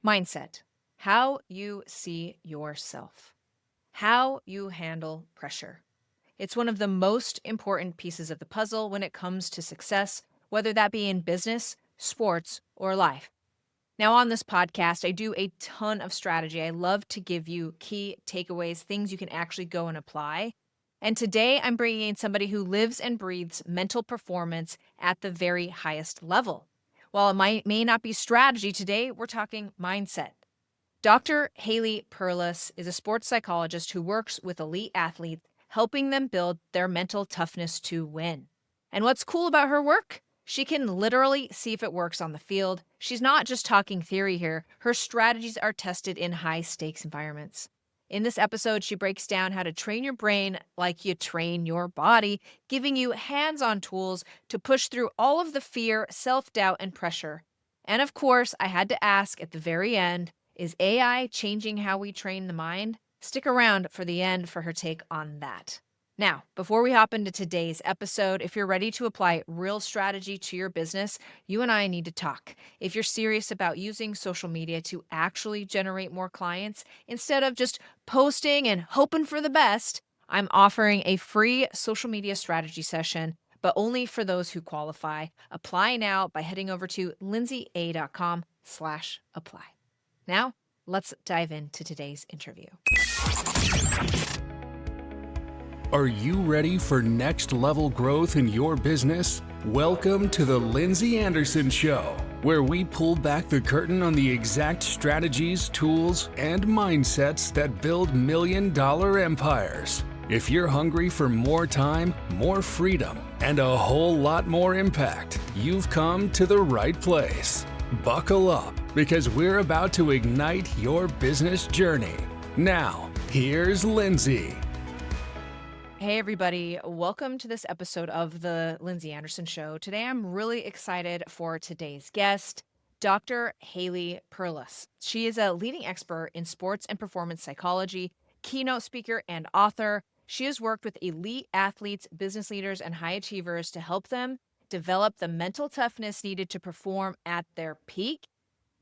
Mindset, how you see yourself, how you handle pressure. It's one of the most important pieces of the puzzle when it comes to success, whether that be in business, sports, or life. Now, on this podcast, I do a ton of strategy. I love to give you key takeaways, things you can actually go and apply. And today I'm bringing in somebody who lives and breathes mental performance at the very highest level. While may not be strategy today, we're talking mindset. Dr. Haley Perlus is a sports psychologist who works with elite athletes, helping them build their mental toughness to win. And what's cool about her work? She can literally see if it works on the field. She's not just talking theory here. Her strategies are tested in high stakes environments. In this episode, she breaks down how to train your brain like you train your body, giving you hands on tools to push through all of the fear, self doubt, and pressure. And of course, I had to ask at the very end, is AI changing how we train the mind? Stick around for the end for her take on that. Now, before we hop into today's episode, if you're ready to apply real strategy to your business, you and I need to talk. If you're serious about using social media to actually generate more clients instead of just posting and hoping for the best, I'm offering a free social media strategy session, but only for those who qualify. Apply now by heading over to lindseya.com/apply. Now, let's dive into today's interview. Are you ready for next level growth in your business? Welcome to the Lindsey Anderson Show, where we pull back the curtain on the exact strategies, tools, and mindsets that build million-dollar empires. If you're hungry for more time, more freedom, and a whole lot more impact, you've come to the right place. Buckle up, because we're about to ignite your business journey. Now, here's Lindsey. Hey, everybody. Welcome to this episode of the Lindsey Anderson Show. Today, I'm really excited for today's guest, Dr. Haley Perlus. She is a leading expert in sports and performance psychology, keynote speaker, and author. She has worked with elite athletes, business leaders, and high achievers to help them develop the mental toughness needed to perform at their peak.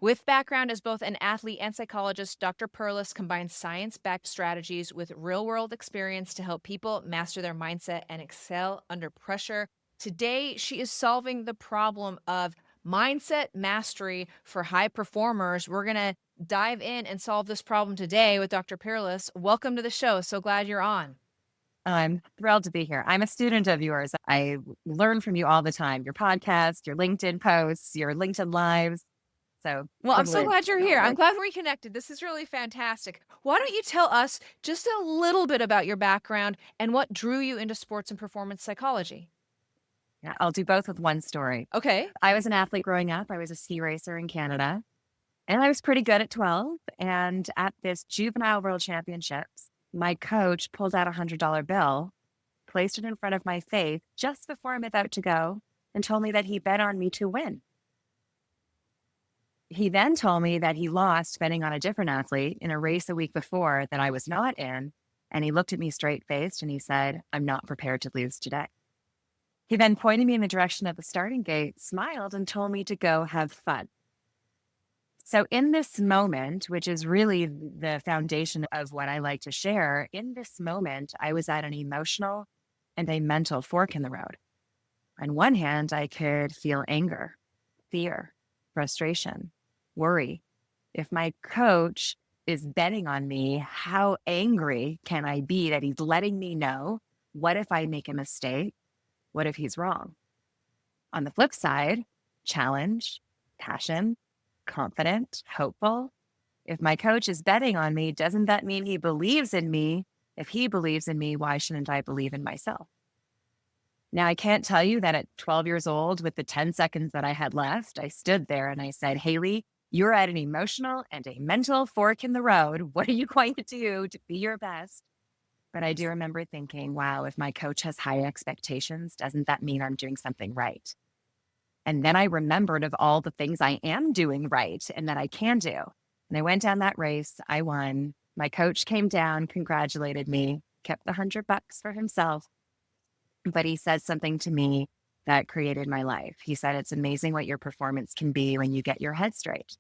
With background as both an athlete and psychologist, Dr. Perlus combines science-backed strategies with real-world experience to help people master their mindset and excel under pressure. Today, she is solving the problem of mindset mastery for high performers. We're going to dive in and solve this problem today with Dr. Perlus. Welcome to the show. So glad you're on. I'm thrilled to be here. I'm a student of yours. I learn from you all the time. Your podcast, your LinkedIn posts, your LinkedIn lives. Well, I'm so glad you're here. I'm glad we're reconnected. This is really fantastic. Why don't you tell us just a little bit about your background and what drew you into sports and performance psychology? Yeah, I'll do both with one story. Okay. I was an athlete growing up. I was a ski racer in Canada, and I was pretty good at 12. And at this juvenile world championships, my coach pulled out $100 bill, placed it in front of my face just before I'm about to go, and told me that he bet on me to win. He then told me that he lost betting on a different athlete in a race a week before that I was not in. And he looked at me straight-faced and he said, "I'm not prepared to lose today." He then pointed me in the direction of the starting gate, smiled, and told me to go have fun. So in this moment, which is really the foundation of what I like to share, in this moment, I was at an emotional and a mental fork in the road. On one hand, I could feel anger, fear, frustration, worry. If my coach is betting on me, how angry can I be that he's letting me know? What if I make a mistake? What if he's wrong? On the flip side, challenge, passion, confident, hopeful. If my coach is betting on me, doesn't that mean he believes in me? If he believes in me, why shouldn't I believe in myself? Now, I can't tell you that at 12 years old, with the 10 seconds that I had left, I stood there and I said, "Haley, you're at an emotional and a mental fork in the road. What are you going to do to be your best?" But I do remember thinking, wow, if my coach has high expectations, doesn't that mean I'm doing something right? And then I remembered of all the things I am doing right and that I can do. And I went down that race. I won. My coach came down, congratulated me, kept the $100 for himself. But he said something to me that created my life. He said, "It's amazing what your performance can be when you get your head straight."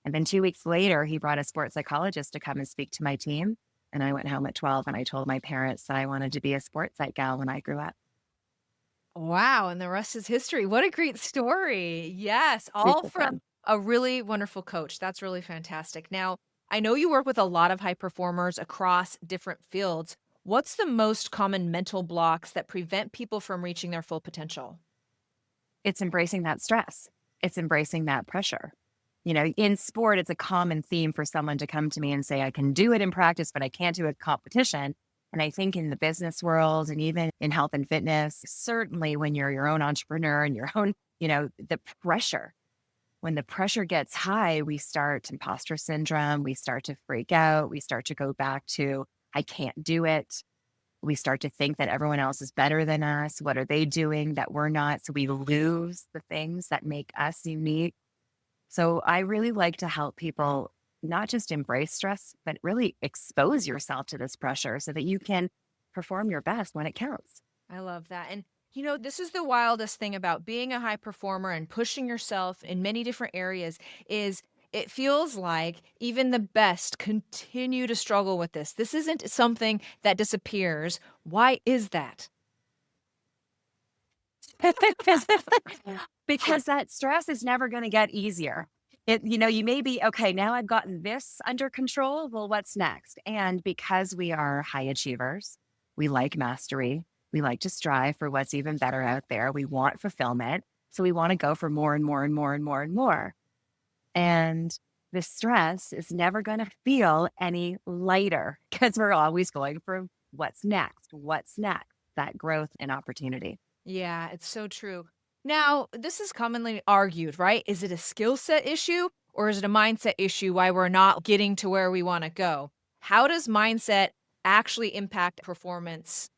And then 2 weeks later, he brought a sports psychologist to come and speak to my team. And I went home at 12 and I told my parents that I wanted to be a sports psych gal when I grew up. Wow, and the rest is history. What a great story. Yes, all Super from fun. a really wonderful coach. That's really fantastic. Now, I know you work with a lot of high performers across different fields. What's the most common mental blocks that prevent people from reaching their full potential? It's embracing that stress. It's embracing that pressure. In sport, it's a common theme for someone to come to me and say, I can do it in practice, but I can't do it in competition. And I think in the business world and even in health and fitness, certainly when you're your own entrepreneur and your own, the pressure, when the pressure gets high, we start imposter syndrome. We start to freak out. We start to go back to, I can't do it. We start to think that everyone else is better than us. What are they doing that we're not? So we lose the things that make us unique. So I really like to help people not just embrace stress, but really expose yourself to this pressure so that you can perform your best when it counts. I love that. And this is the wildest thing about being a high performer and pushing yourself in many different areas is it feels like even the best continue to struggle with this. This isn't something that disappears. Why is that? Because that stress is never going to get easier. You may be, okay, now I've gotten this under control. Well, what's next? And because we are high achievers, we like mastery. We like to strive for what's even better out there. We want fulfillment. So we want to go for more and more and more and more and more. And the stress is never going to feel any lighter because we're always going for what's next, that growth and opportunity. Yeah, it's so true. Now, this is commonly argued, right? Is it a skill set issue or is it a mindset issue why we're not getting to where we want to go? How does mindset actually impact performance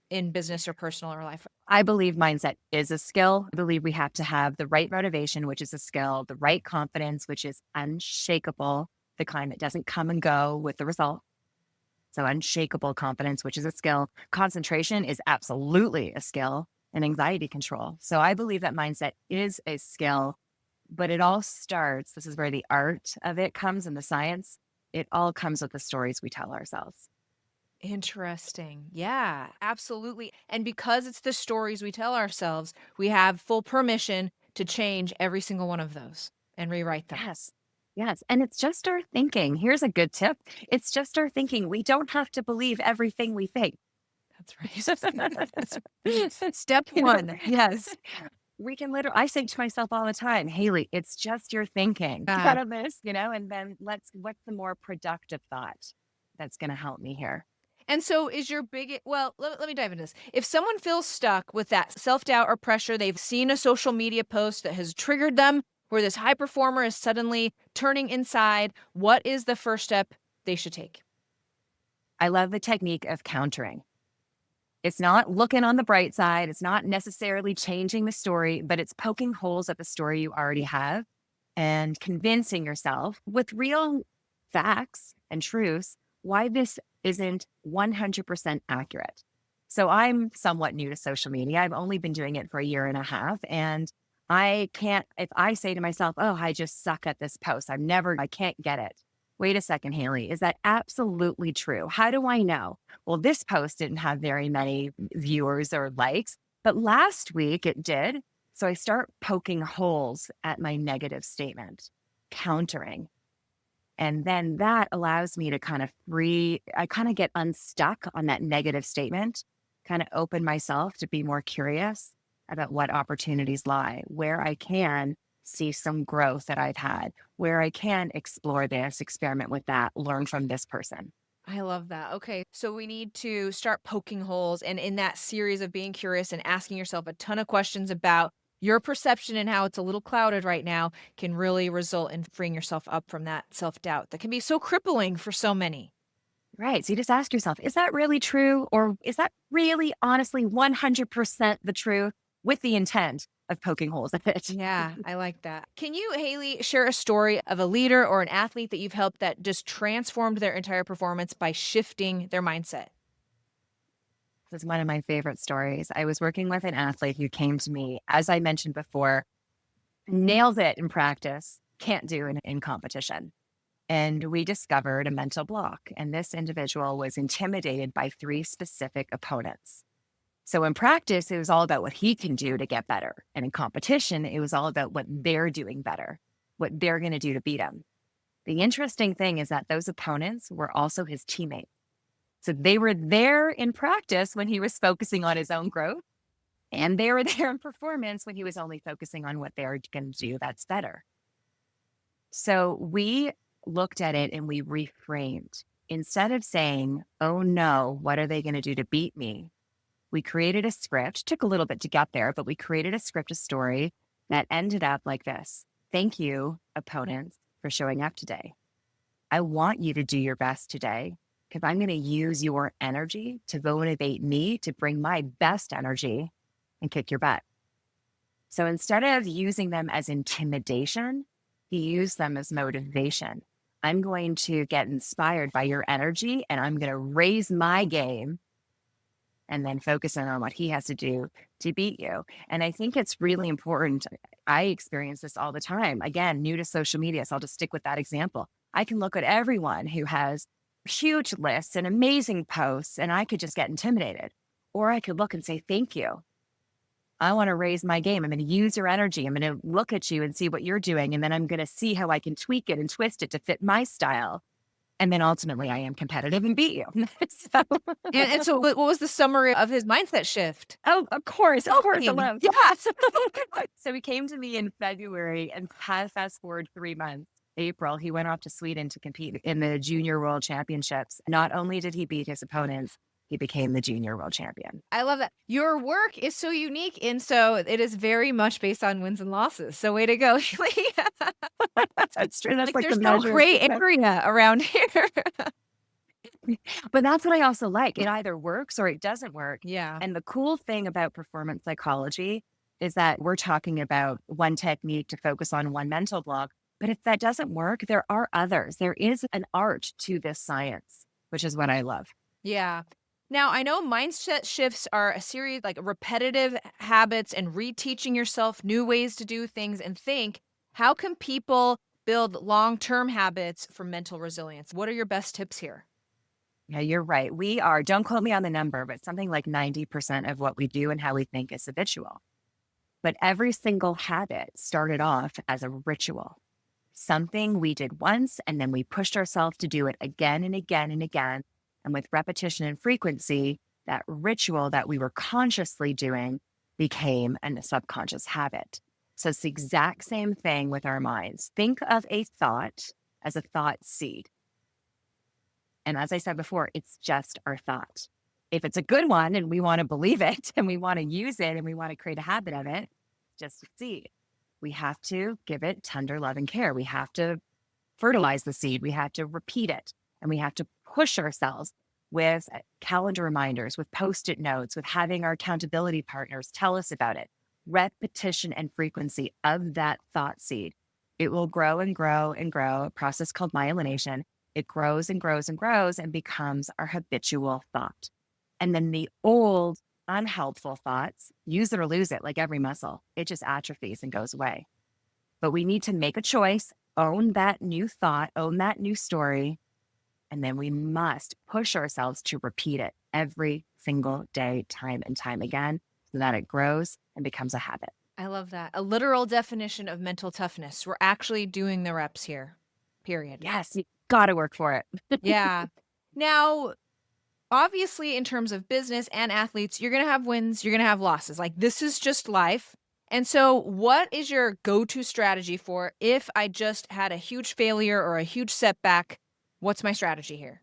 in business or personal or life? I believe mindset is a skill. I believe we have to have the right motivation, which is a skill, the right confidence, which is unshakable, the kind that doesn't come and go with the result. So unshakable confidence, which is a skill. Concentration is absolutely a skill, and anxiety control. So I believe that mindset is a skill, but it all starts, this is where the art of it comes and the science, it all comes with the stories we tell ourselves. Interesting. Yeah, absolutely. And because it's the stories we tell ourselves, we have full permission to change every single one of those and rewrite them. Yes. Yes. And it's just our thinking. Here's a good tip. It's just our thinking. We don't have to believe everything we think. That's right. That's right. Step one. Yes. We can I say to myself all the time, Haley, it's just your thinking. Yeah. Out of this, and then what's the more productive thought that's going to help me here? And so is your let me dive into this. If someone feels stuck with that self-doubt or pressure, they've seen a social media post that has triggered them where this high performer is suddenly turning inside, what is the first step they should take? I love the technique of countering. It's not looking on the bright side. It's not necessarily changing the story, but it's poking holes at the story you already have and convincing yourself with real facts and truths why this isn't 100% accurate. So I'm somewhat new to social media. I've only been doing it for a year and a half. And if I say to myself, oh, I just suck at this post, I can't get it. Wait a second, Haley, is that absolutely true? How do I know? Well, this post didn't have very many viewers or likes, but last week it did. So I start poking holes at my negative statement, countering. And then that allows me to I kind of get unstuck on that negative statement, kind of open myself to be more curious about what opportunities lie, where I can see some growth that I've had, where I can explore this, experiment with that, learn from this person. I love that. Okay. So we need to start poking holes and in that series of being curious and asking yourself a ton of questions about your perception and how it's a little clouded right now can really result in freeing yourself up from that self-doubt that can be so crippling for so many. Right. So you just ask yourself, is that really true? Or is that really honestly 100% the truth with the intent of poking holes at it? Yeah, I like that. Can you, Haley, share a story of a leader or an athlete that you've helped that just transformed their entire performance by shifting their mindset? This is one of my favorite stories. I was working with an athlete who came to me, as I mentioned before, nailed it in practice, can't do in competition. And we discovered a mental block. And this individual was intimidated by 3 specific opponents. So in practice, it was all about what he can do to get better. And in competition, it was all about what they're doing better, what they're going to do to beat him. The interesting thing is that those opponents were also his teammates. So they were there in practice when he was focusing on his own growth, and they were there in performance when he was only focusing on what they're going to do that's better. So we looked at it and we reframed. Instead of saying, oh no, what are they going to do to beat me? We created a script, took a little bit to get there, but we created a script, a story that ended up like this. Thank you, opponents, for showing up today. I want you to do your best today because I'm going to use your energy to motivate me to bring my best energy and kick your butt. So instead of using them as intimidation, he used them as motivation. I'm going to get inspired by your energy and I'm going to raise my game and then focus on what he has to do to beat you. And I think it's really important. I experience this all the time. Again, new to social media, so I'll just stick with that example. I can look at everyone who has huge lists and amazing posts, and I could just get intimidated. Or I could look and say, thank you. I want to raise my game. I'm going to use your energy. I'm going to look at you and see what you're doing. And then I'm going to see how I can tweak it and twist it to fit my style. And then ultimately I am competitive and beat you. So, And so what was the summary of his mindset shift? oh, of course. Of course. Talking. Alone. Yes. So he came to me in February and fast forward 3 months. April, he went off to Sweden to compete in the Junior World Championships. Not only did he beat his opponents, he became the Junior World Champion. I love that. Your work is so unique, and so it is very much based on wins and losses. So way to go, Haley. That's true. That's Like like there's the no measure of gray success. area around here. But that's what I also like. It either works or it doesn't work. Yeah. And the cool thing about performance psychology is that we're talking about one technique to focus on one mental block. But if that doesn't work, there are others. There is an art to this science, which is what I love. Yeah. Now, I know mindset shifts are a series like repetitive habits and reteaching yourself new ways to do things and think. How can people build long-term habits for mental resilience? What are your best tips here? Yeah, you're right. Don't quote me on the number, but something like 90% of what we do and how we think is habitual. But every single habit started off as a ritual. Something we did once, and then we pushed ourselves to do it again and again and again. And with repetition and frequency, that ritual that we were consciously doing became a subconscious habit. So it's the exact same thing with our minds. Think of a thought as a thought seed. And as I said before, it's just our thought. If it's a good one and we want to believe it and we want to use it and we want to create a habit of it, just a seed. We have to give it tender love and care. We have to fertilize the seed. We have to repeat it. And we have to push ourselves with calendar reminders, with Post-it notes, with having our accountability partners tell us about it. Repetition and frequency of that thought seed. It will grow and grow and grow, a process called myelination. It grows and grows and grows and becomes our habitual thought. And then the old unhelpful thoughts, use it or lose it, like every muscle. It just atrophies and goes away. But we need to make a choice, own that new thought, own that new story, and then we must push ourselves to repeat it every single day, time and time again, so that it grows and becomes a habit. I love that. A literal definition of mental toughness. We're actually doing the reps here, period. Yes, you got to work for it. Yeah. Now, obviously, in terms of business and athletes, you're going to have wins, you're going to have losses. Like, this is just life. And so what is your go-to strategy for if I just had a huge failure or a huge setback? What's my strategy here?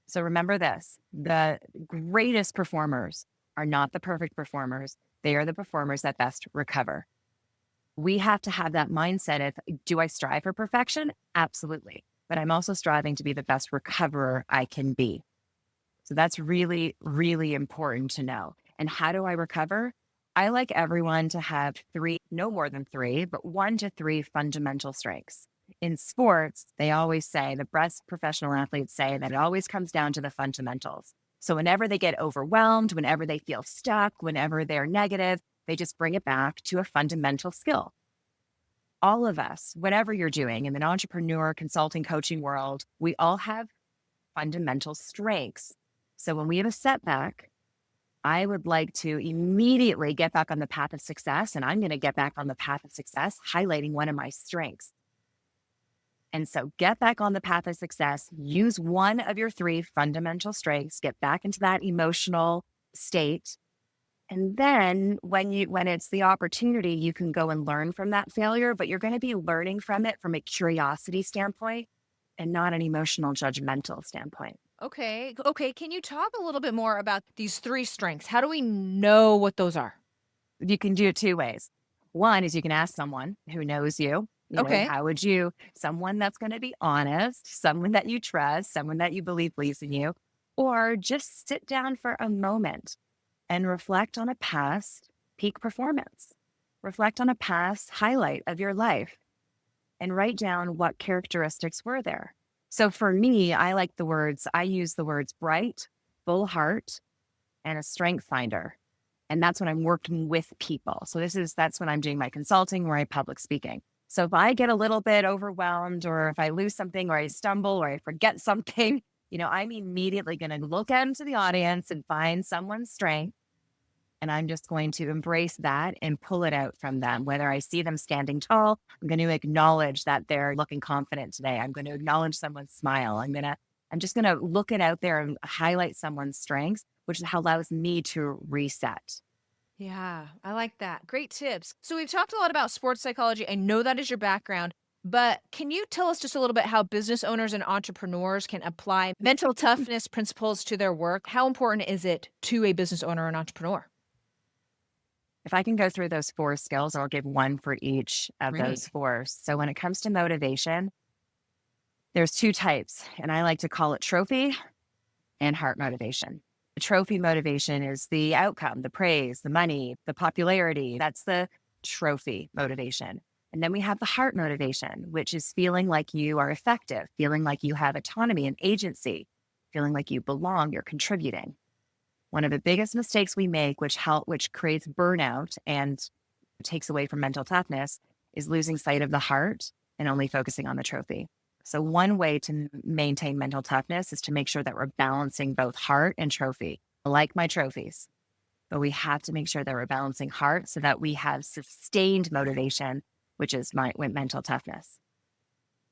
So remember this, the greatest performers are not the perfect performers. They are the performers that best recover. We have to have that mindset of, do I strive for perfection? Absolutely. But I'm also striving to be the best recoverer I can be. So that's really, really important to know. And how do I recover? I like everyone to have no more than 3, but 1 to 3 fundamental strengths. In sports, they always say, the best professional athletes say that it always comes down to the fundamentals. So whenever they get overwhelmed, whenever they feel stuck, whenever they're negative, they just bring it back to a fundamental skill. all of us, whatever you're doing in an entrepreneur, consulting, coaching world, we all have fundamental strengths. So when we have a setback, I would like to immediately get back on the path of success. And I'm going to get back on the path of success, highlighting one of my strengths. And so get back on the path of success, use one of your three fundamental strengths, get back into that emotional state. And then when it's the opportunity, you can go and learn from that failure, but you're going to be learning from it from a curiosity standpoint and not an emotional judgmental standpoint. Okay. Can you talk a little bit more about these three strengths? How do we know what those are? You can do it two ways. One is you can ask someone who knows you. Okay. How would someone that's going to be honest, someone that you trust, someone that you believe believes in you, or just sit down for a moment and reflect on a past peak performance. Reflect on a past highlight of your life and write down what characteristics were there. So for me, I use the words bright, full heart, and a strength finder. And that's when I'm working with people. So that's when I'm doing my consulting or I'm public speaking. So if I get a little bit overwhelmed, or if I lose something, or I stumble, or I forget something, I'm immediately going to look out into the audience and find someone's strength. And I'm just going to embrace that and pull it out from them. Whether I see them standing tall, I'm going to acknowledge that they're looking confident today. I'm going to acknowledge someone's smile. I'm just going to look it out there and highlight someone's strengths, which allows me to reset. Yeah, I like that. Great tips. So we've talked a lot about sports psychology. I know that is your background, but can you tell us just a little bit how business owners and entrepreneurs can apply mental toughness principles to their work? How important is it to a business owner or an entrepreneur? If I can go through those 4 skills, I'll give one for each of those 4. So when it comes to motivation, there's 2 types, and I like to call it trophy and heart motivation. The trophy motivation is the outcome, the praise, the money, the popularity. That's the trophy motivation. And then we have the heart motivation, which is feeling like you are effective, feeling like you have autonomy and agency, feeling like you belong, you're contributing. One of the biggest mistakes we make, which creates burnout and takes away from mental toughness, is losing sight of the heart and only focusing on the trophy. So one way to maintain mental toughness is to make sure that we're balancing both heart and trophy. I like my trophies, but we have to make sure that we're balancing heart so that we have sustained motivation, which is with mental toughness.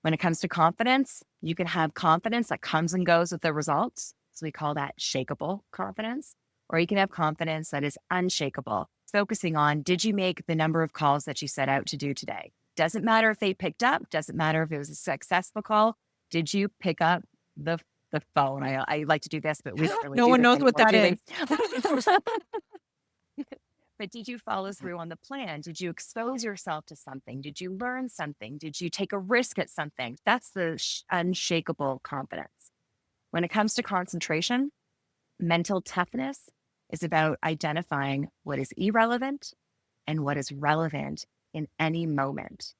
When it comes to confidence, you can have confidence that comes and goes with the results. So we call that shakeable confidence, or you can have confidence that is unshakable, focusing on, did you make the number of calls that you set out to do today? Doesn't matter if they picked up, doesn't matter if it was a successful call. Did you pick up the phone? I like to do this, but we don't really No one knows what that is. But did you follow through on the plan? Did you expose yourself to something? Did you learn something? Did you take a risk at something? That's the unshakable confidence. When it comes to concentration, mental toughness is about identifying what is irrelevant and what is relevant in any moment.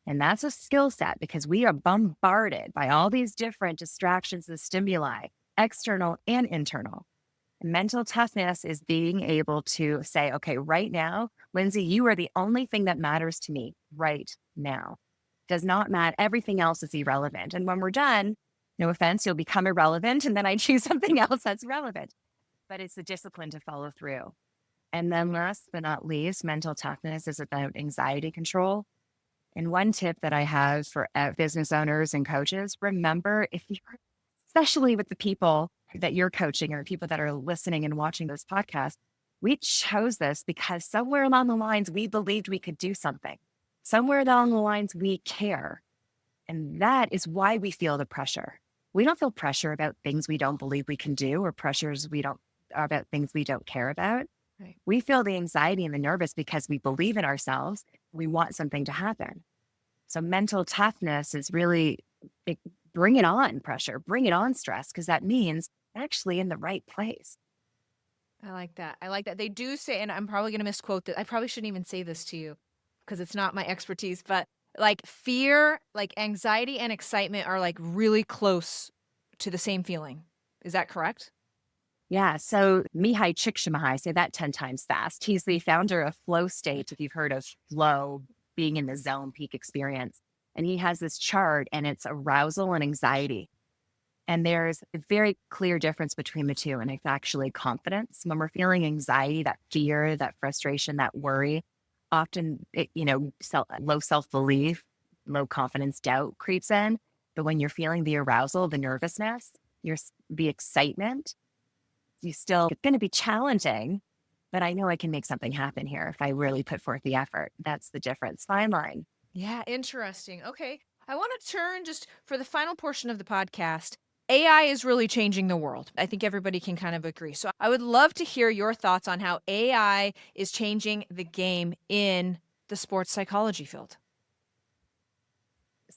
And that's a skill set because we are bombarded by all these different distractions and stimuli, external and internal. Mental toughness is being able to say, okay, right now, Lindsey, you are the only thing that matters to me right now. Does not matter. Everything else is irrelevant. And when we're done, no offense, you'll become irrelevant. And then I choose something else that's relevant. But it's the discipline to follow through. And then last but not least, mental toughness is about anxiety control. And one tip that I have for business owners and coaches, remember, especially with the people that you're coaching or people that are listening and watching this podcast, we chose this because somewhere along the lines, we believed we could do something. Somewhere along the lines, we care. And that is why we feel the pressure. We don't feel pressure about things we don't believe we can do or pressures about things we don't care about. Right. We feel the anxiety and the nervous because we believe in ourselves. We want something to happen. So mental toughness is really bring it on pressure, bring it on stress, because that means actually in the right place. I like that. They do say, and I'm probably going to misquote this. I probably shouldn't even say this to you because it's not my expertise, but like fear, like anxiety and excitement are like really close to the same feeling. Is that correct? Yeah. So Mihai Csikszentmihalyi, say that 10 times fast. He's the founder of Flow State. If you've heard of flow, being in the zone peak experience. And he has this chart and it's arousal and anxiety. And there's a very clear difference between the two. And it's actually confidence. When we're feeling anxiety, that fear, that frustration, that worry, often, low self-belief, low confidence, doubt creeps in. But when you're feeling the arousal, the nervousness, the excitement, it's going to be challenging, but I know I can make something happen here if I really put forth the effort. That's the difference. Fine line. Yeah, interesting. Okay. I want to turn just for the final portion of the podcast. AI is really changing the world. I think everybody can kind of agree. So I would love to hear your thoughts on how AI is changing the game in the sports psychology field.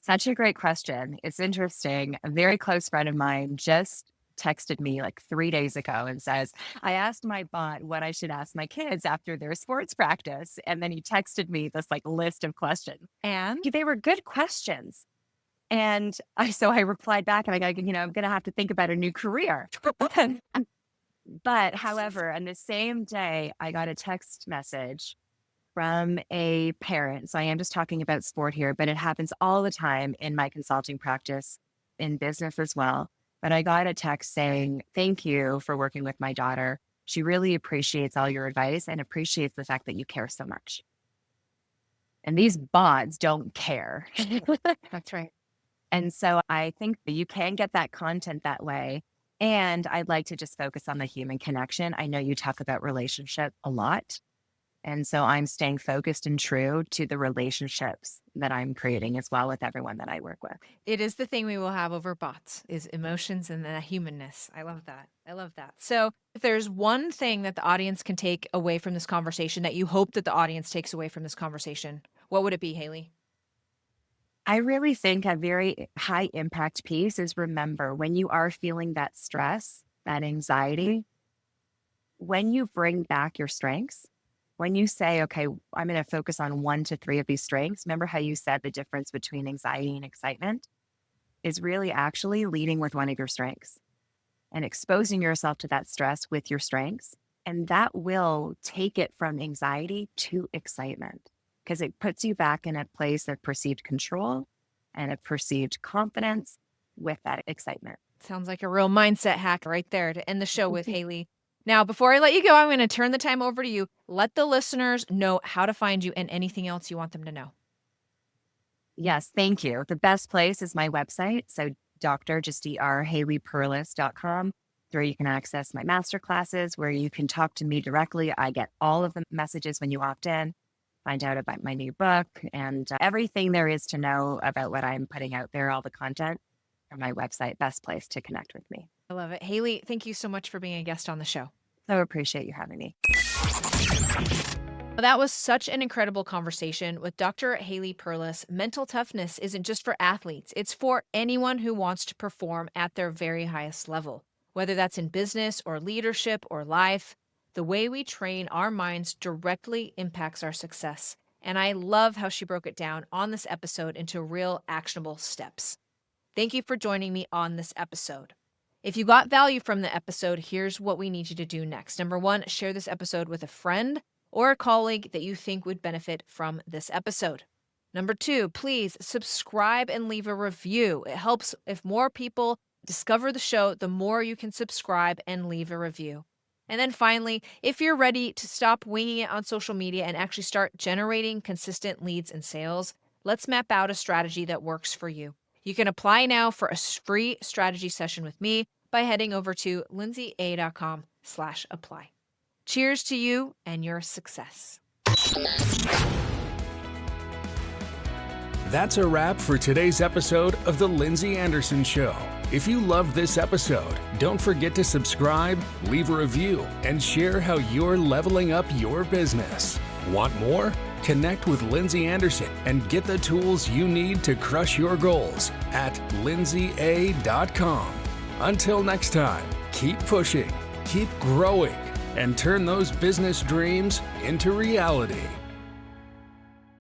Such a great question. It's interesting. A very close friend of mine just texted me like 3 days ago and says, I asked my bot what I should ask my kids after their sports practice. And then he texted me this like list of questions. And they were good questions. And I replied back and I go, I'm going to have to think about a new career. But however, on the same day, I got a text message from a parent. So I am just talking about sport here, but it happens all the time in my consulting practice, in business as well. But I got a text saying, thank you for working with my daughter. She really appreciates all your advice and appreciates the fact that you care so much. And these bots don't care. That's right. And so I think that you can get that content that way. And I'd like to just focus on the human connection. I know you talk about relationship a lot. And so I'm staying focused and true to the relationships that I'm creating as well with everyone that I work with. It is the thing we will have over bots is emotions and the humanness. I love that. I love that. So if there's one thing that the audience can take away from this conversation that you hope that the audience takes away from this conversation, what would it be, Haley? I really think a very high impact piece is remember when you are feeling that stress, that anxiety, when you bring back your strengths, when you say, okay, I'm going to focus on 1 to 3 of these strengths. Remember how you said the difference between anxiety and excitement is really actually leading with one of your strengths and exposing yourself to that stress with your strengths. And that will take it from anxiety to excitement because it puts you back in a place of perceived control and a perceived confidence with that excitement. Sounds like a real mindset hack right there to end the show with, Haley. Now, before I let you go, I'm going to turn the time over to you. Let the listeners know how to find you and anything else you want them to know. Yes, thank you. The best place is my website. So drhaleyperlus.com, where you can access my masterclasses, where you can talk to me directly. I get all of the messages when you opt in, find out about my new book and everything there is to know about what I'm putting out there, all the content from my website. Best place to connect with me. I love it. Haley, thank you so much for being a guest on the show. So appreciate you having me. Well, that was such an incredible conversation with Dr. Haley Perlus. Mental toughness isn't just for athletes. It's for anyone who wants to perform at their very highest level, whether that's in business or leadership or life. The way we train our minds directly impacts our success. And I love how she broke it down on this episode into real actionable steps. Thank you for joining me on this episode. If you got value from the episode, here's what we need you to do next. Number 1, share this episode with a friend or a colleague that you think would benefit from this episode. Number 2, please subscribe and leave a review. It helps if more people discover the show, the more you can subscribe and leave a review. And then finally, if you're ready to stop winging it on social media and actually start generating consistent leads and sales, let's map out a strategy that works for you. You can apply now for a free strategy session with me by heading over to lindseya.com/apply. Cheers to you and your success. That's a wrap for today's episode of The Lindsey Anderson Show. If you loved this episode, don't forget to subscribe, leave a review, and share how you're leveling up your business. Want more? Connect with Lindsey Anderson and get the tools you need to crush your goals at lindseya.com. Until next time, keep pushing, keep growing, and turn those business dreams into reality.